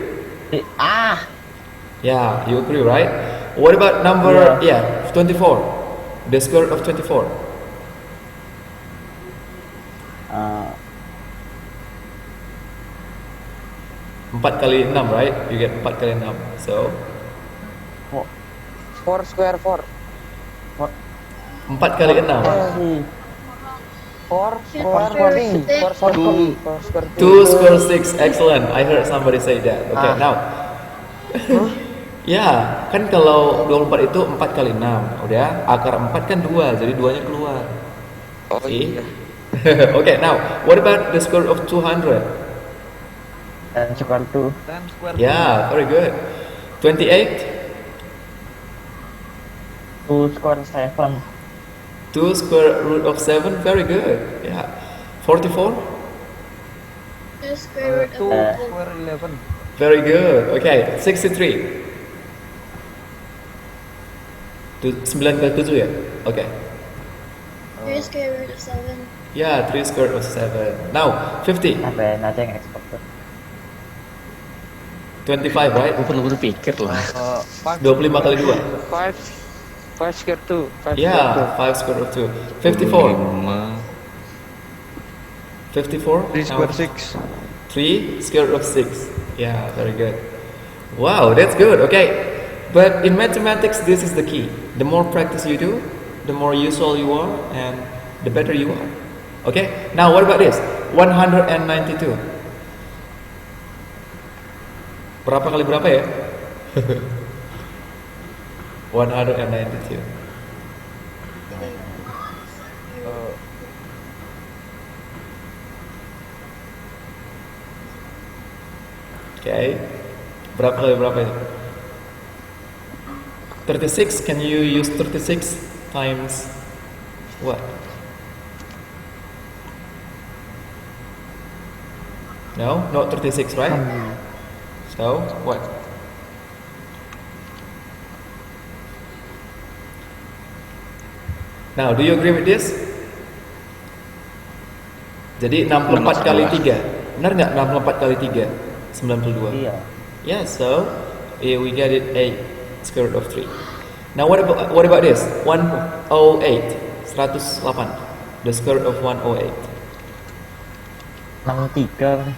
Yeah, you agree, right? What about number 24? The square root of 24. 4 kali 6, right? You get 4 kali 6. So 4 square 4. 4 kali 6. 4 square 2 square 6. Excellent. I heard somebody say that. Okay, now. Ya, kan kalau 24 itu 4 kali 6. Udah, akar 4 kan 2, jadi 2-nya keluar. Oh See? iya. Okay, now, what about the square root of 200? 10 square 2. Yeah, very good. 28? 2 square 7. 2 square root of 7, very good. Yeah. 44? 2 square root of 11. Very good. Okay, 63. 9 kali 7 ya? Okay. 3 square root of 7. Yeah, 3 square root of 7. Now, 50. Sampai nanti yang expected. 25, right? Gue perlu berpikir loh. 25 kali 2. 5 square 2. 5 Yeah, 5 square root of 2. 54. 54? 3 square 6. 3 square root of 6. Yeah, very good. Wow, that's good. Okay. But in mathematics, this is the key. The more practice you do, the more useful you are, and the better you are. Okay? Now, what about this? 192. Berapa kali berapa ya? 192. Okay. Berapa kali berapa itu? 36, can you use 36 times what? No, not 36, right? So, what? Now, do you agree with this? Jadi 64 kali 3. Benar nggak 64 kali 3? 92. Iya. Yeah, so we get it 8 square root of 3. Now what about this? 108. 108. The square root of 108. 63 nih.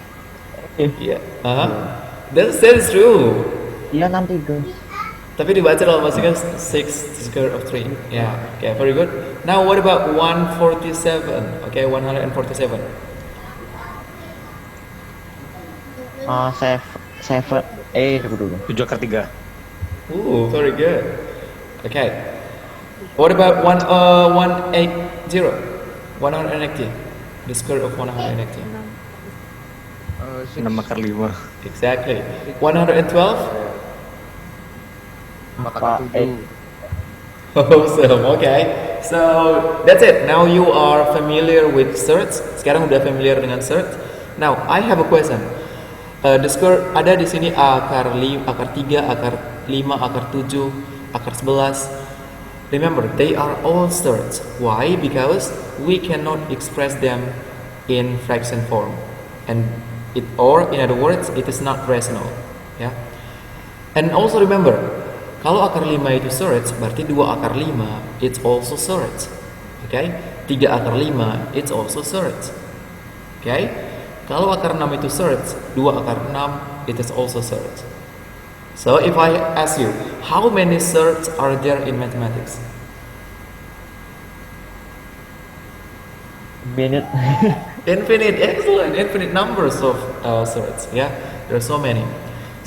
Yeah. That's true. Iya 63. Tapi dibaca dalam bahasa Inggris 6 square of 3. Yeah. Okay, very good. Now what about 147? Okay, 147. Seven. Tunggu dulu. 7 akar 3. Ooh, very good. Okay. What about 180? 180. The square of 180. 6 akar 5. Exactly. 112? 8. Awesome. Okay. So that's it. Now you are familiar with surds. Sekarang udah familiar dengan surds. Now I have a question. The square ada di sini akar 5, akar 3, akar 5, akar 7, akar 11. Remember, they are all surds. Why? Because we cannot express them in fraction form, and or in other words, it is not rational. Yeah. And also remember, kalau akar 5 itu surds, berarti 2 akar 5 it's also surds. Okay? 3 akar 5 it's also surds. Okay? Kalau akar 6 itu surds, 2 akar 6 it is also surds. So if I ask you, how many surds are there in mathematics? Minute. Infinite, excellent, infinite numbers of surds. Yeah, there are so many.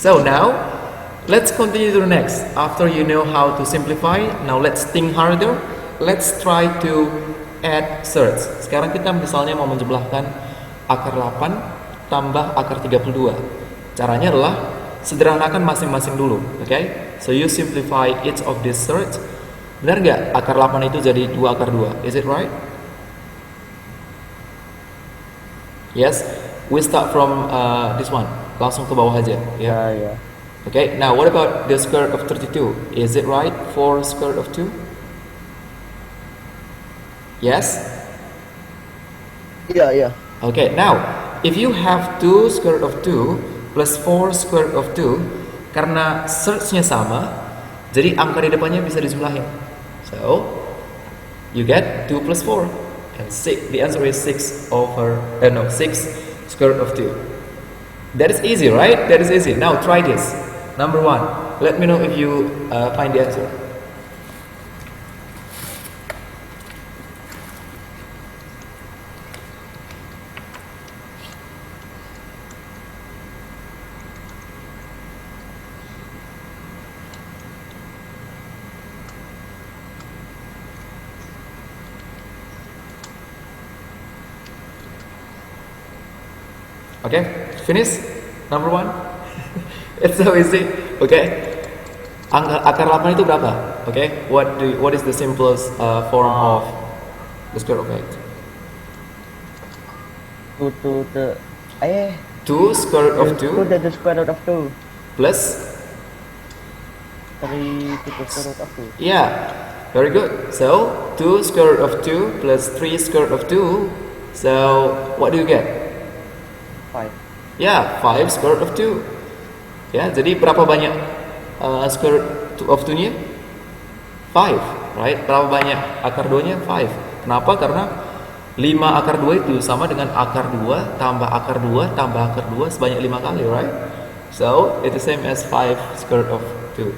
So now, let's continue to the next. After you know how to simplify, now let's think harder. Let's try to add surds. Sekarang kita misalnya mau menjumlahkan akar 8 tambah akar 32. Caranya adalah sederhanakan masing-masing dulu, okay? So you simplify each of these surds. Benar nggak akar 8 itu jadi 2 akar 2? Is it right? Yes, we start from this one. Langsung ke bawah aja, ya. Ya. Okay, now what about the square root of 32? Is it right for square root of 2? Yes? Iya. Okay, now if you have 2 square root of 2 plus 4 square root of 2, karena surdsnya sama, jadi angka di depannya bisa dijumlahin. So, you get 2 plus 4. And the answer is 6 square root of 2. That is easy, right? That is easy. Now try this. Number 1. Let me know if you find the answer. Okay, finish. Number 1. It's so easy. Okay. Akar 8 itu berapa? Okay. What is the simplest form of the square root of 8? 2 square root of 2 the square root of 2 plus 3 to the square root of 2. Yeah, very good. So 2 square root of 2 plus 3 square root of 2. So what do you get? 5. Yeah, 5 square root of 2. Ya, jadi berapa banyak square root of 2-nya? 5, right? Berapa banyak akar 2-nya? 5. Kenapa? Karena 5 akar 2 itu sama dengan akar 2 tambah akar 2 tambah akar 2 sebanyak 5 kali, right? So, it's the same as 5 square root of 2.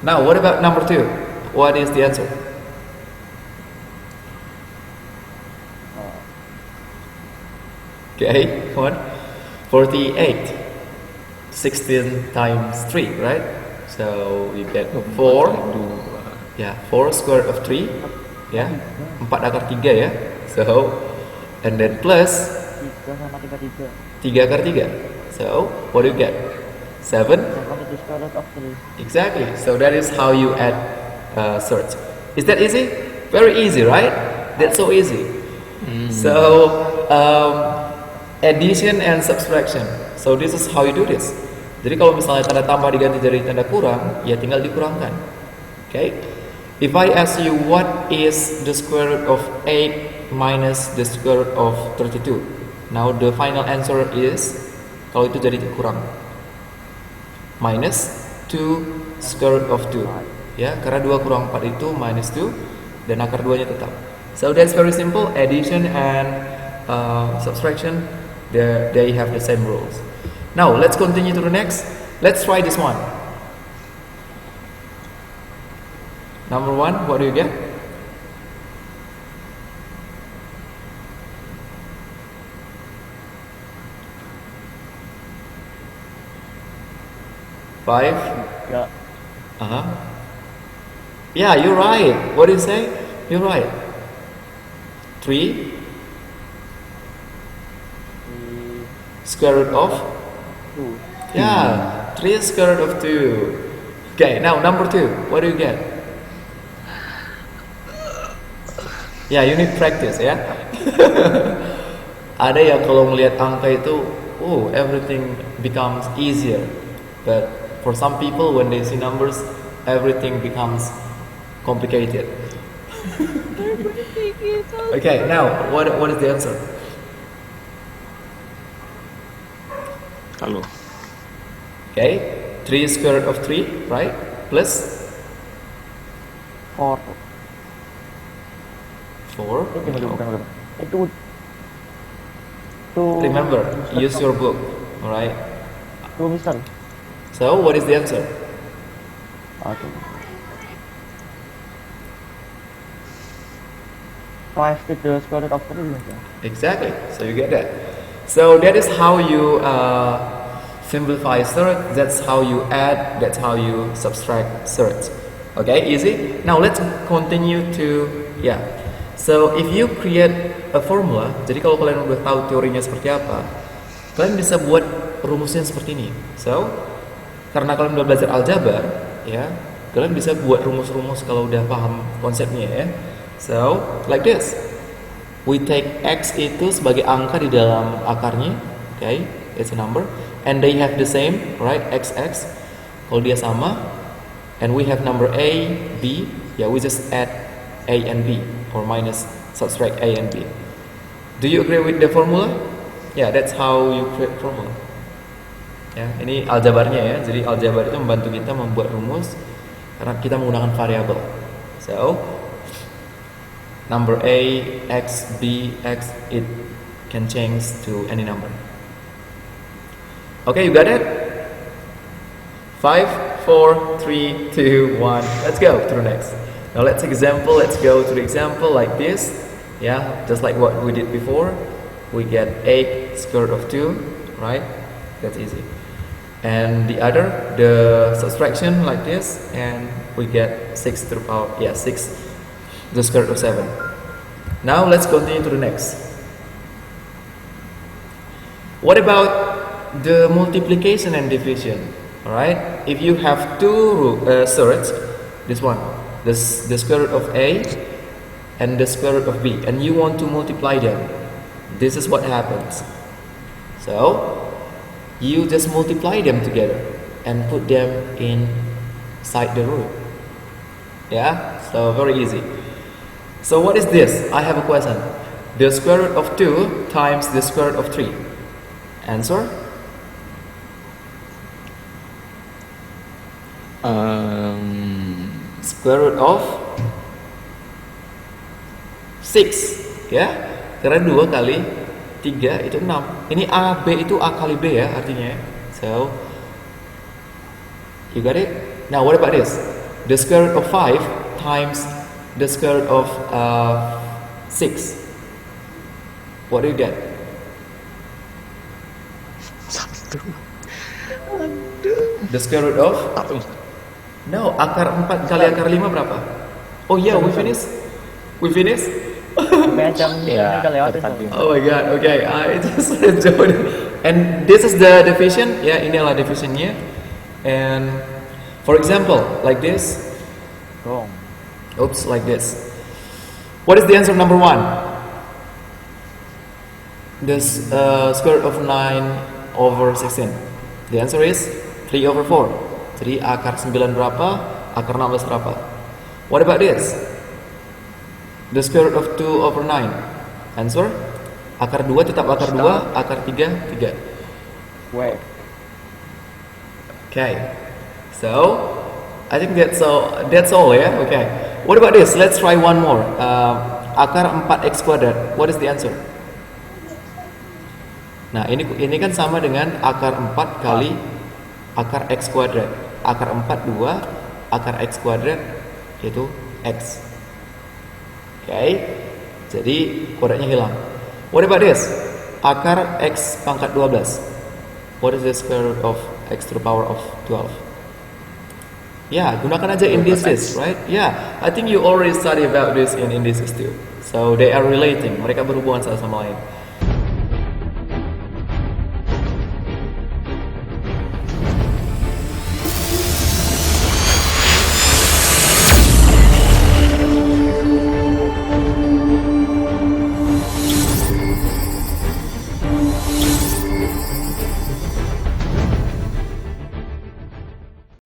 Now, what about number 2? What is the answer? Okay, come on. 48. 16 times 3, right? So you get 4. Yeah, 4 square root of 3. Yeah, 4 akar 3 ya. So, and then plus 3 sama 33. 3 akar 3. So, what do you get? 7? 7 to the square root of 3. Exactly. So that is how you add surds. Is that easy? Very easy, right? That's so easy. So, addition and subtraction. So this is how you do this. Jadi kalau misalnya tanda tambah diganti jadi tanda kurang, ya tinggal dikurangkan. Okay? If I ask you what is the square root of 8 minus the square root of 32? Now the final answer is, kalau itu jadi kurang, minus 2 square root of 2. Ya, karena 2 kurang 4 itu minus 2 dan akar 2-nya tetap. So that's very simple, addition and subtraction. They have the same rules. Now let's continue to the next. Let's try this one. Number 1, what do you get? Five. Yeah. Yeah, you're right. What do you say? You're right. 3 square root of 2. yeah, 3 square root of 2. Okay, now number 2. What do you get? Yeah, you need practice ya. Ada yang kalau melihat angka itu, everything becomes easier. But for some people, when they see numbers, everything becomes complicated. Okay, now what is the answer? Halo. Okay, 3 square root of 3, right? Plus 4. 4. Bukan. Itu 2. Remember, use your book. Alright. 2 Mister. So, what is the answer? Okay. 5 to the square root of 3 Mister. Exactly. So you get that. So that is how you simplify surd. That's how you add. That's how you subtract surds. Okay, easy. Now let's continue to So if you create a formula, jadi kalau kalian udah tahu teorinya seperti apa, kalian bisa buat rumusnya seperti ini. So karena kalian udah belajar aljabar, ya, kalian bisa buat rumus-rumus kalau udah paham konsepnya ya. So like this. We take x itu sebagai angka di dalam akarnya, okay, it's a number, and they have the same, right, xx, kalau dia sama, and we have number a, b, we just add a and b, or minus, subtract a and b. Do you agree with the formula? Yeah, that's how you create formula. Ya, ini aljabarnya ya, jadi aljabar itu membantu kita membuat rumus karena kita menggunakan variabel. So, number A, X, B, X, it can change to any number. Okay, you got it? 5, 4, 3, 2, 1. Let's go to the next. Now let's go to the example like this. Yeah, just like what we did before. We get 8 square root of 2, right? That's easy. And the other, the subtraction like this, and we get 6 to the power, 6 the square root of 7. Now let's continue to the next. What about the multiplication and division? Alright, if you have two surds, this one, the square root of A and the square root of B, and you want to multiply them, this is what happens. So you just multiply them together and put them inside the root. Yeah, so very easy. So what is this? I have a question. The square root of 2 times the square root of 3. Answer? Square root of 6. Ya, karena 2 kali 3 itu 6. Ini A, B itu A kali B ya artinya. So, you got it? Now what about this? The square root of 5 times the square root of 6. What do you get? 1. The square root of? No, akar 4 kali akar 5 berapa? Oh yeah, we finish? We finish? Macam ini kelewatan. Oh my god, okay, I just enjoyed it. And this is the division, ya, inilah divisionnya. And for example, like this. Wrong. Oops, like this. What is the answer number 1? This square root of 9 over 16. The answer is 3 over 4. Jadi akar 9 berapa? Akar 16 berapa? What about this? The square root of 2 over 9. Answer? Akar 2 tetap akar 2, akar 3, 3. Wait. Okay. So, I think that's all ya. Okay. What about this? Let's try one more. Akar 4x kuadrat. What is the answer? Nah, ini kan sama dengan akar 4 kali akar X kuadrat. Akar 4 2, akar X kuadrat yaitu X. Oke. Jadi kuadratnya hilang. What about this? Akar X pangkat 12. What is the square root of X to the power of 12? Ya, gunakan aja indices, right? Yeah, I think you already study about this in indices too. So they are relating. Mereka berhubungan satu sama lain.